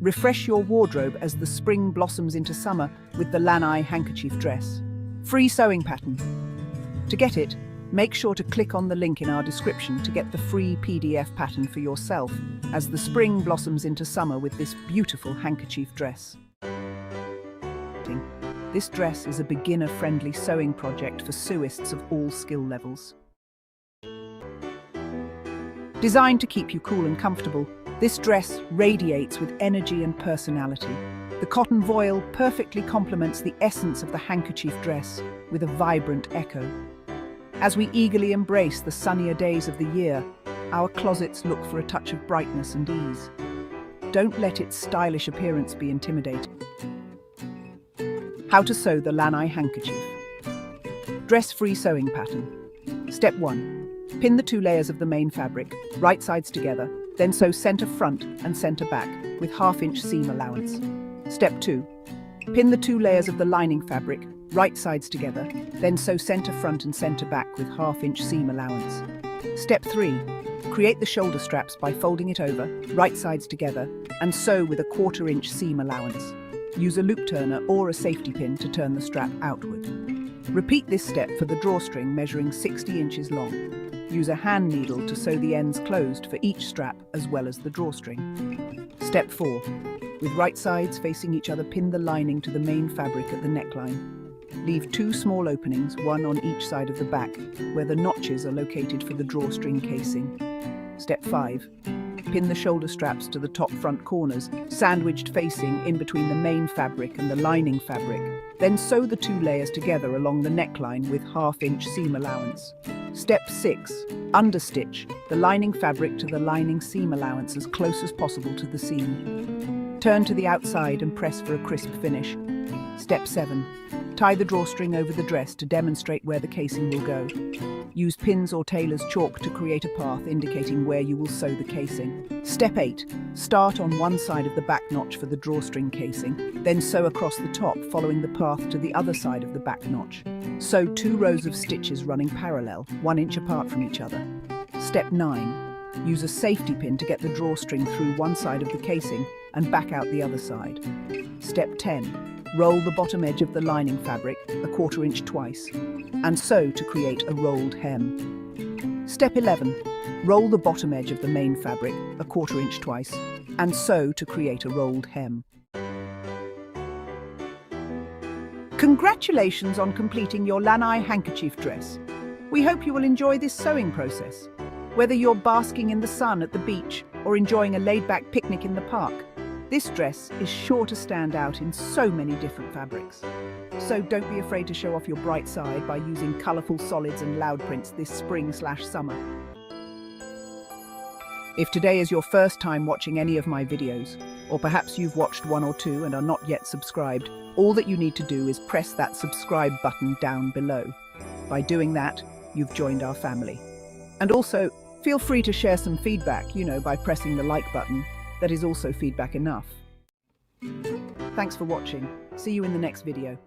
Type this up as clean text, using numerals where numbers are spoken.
Refresh your wardrobe as the spring blossoms into summer with the Lanai Handkerchief Dress. Free sewing pattern. To get it, make sure to click on the link in our description to get the free PDF pattern for yourself as the spring blossoms into summer with this beautiful handkerchief dress. This dress is a beginner-friendly sewing project for sewists of all skill levels. Designed to keep you cool and comfortable, this dress radiates with energy and personality. The cotton voile perfectly complements the essence of the handkerchief dress with a vibrant echo. As we eagerly embrace the sunnier days of the year, our closets look for a touch of brightness and ease. Don't let its stylish appearance be intimidating. How to sew the Lanai handkerchief. Dress-free sewing pattern. Step 1. Pin the 2 layers of the main fabric, right sides together, then sew center front and center back with 1/2 inch seam allowance. Step 2. Pin the 2 layers of the lining fabric, right sides together, then sew center front and center back with 1/2 inch seam allowance. Step 3. Create the shoulder straps by folding it over, right sides together, and sew with a 1/4 inch seam allowance. Use a loop turner or a safety pin to turn the strap outward. Repeat this step for the drawstring measuring 60 inches long. Use a hand needle to sew the ends closed for each strap as well as the drawstring. Step 4. With right sides facing each other, pin the lining to the main fabric at the neckline. Leave 2 small openings, one on each side of the back, where the notches are located for the drawstring casing. Step 5. Pin the shoulder straps to the top front corners, sandwiched facing in between the main fabric and the lining fabric. Then sew the 2 layers together along the neckline with 1/2 inch seam allowance. Step 6. Understitch the lining fabric to the lining seam allowance as close as possible to the seam. Turn to the outside and press for a crisp finish. Step 7. Tie the drawstring over the dress to demonstrate where the casing will go. Use pins or tailor's chalk to create a path indicating where you will sew the casing. Step 8. Start on one side of the back notch for the drawstring casing, then sew across the top following the path to the other side of the back notch. Sew 2 rows of stitches running parallel, 1 inch apart from each other. Step 9. Use a safety pin to get the drawstring through one side of the casing and back out the other side. Step 10. Roll the bottom edge of the lining fabric a 1/4 inch twice and sew to create a rolled hem. Step 11. Roll the bottom edge of the main fabric a 1/4 inch twice and sew to create a rolled hem. Congratulations on completing your Lanai handkerchief dress. We hope you will enjoy this sewing process. Whether you're basking in the sun at the beach or enjoying a laid-back picnic in the park, this dress is sure to stand out in so many different fabrics. So don't be afraid to show off your bright side by using colourful solids and loud prints this spring/summer. If today is your first time watching any of my videos, or perhaps you've watched 1 or 2 and are not yet subscribed, all that you need to do is press that subscribe button down below. By doing that, you've joined our family. And also, feel free to share some feedback, by pressing the like button. That is also feedback enough. Thanks for watching. See you in the next video.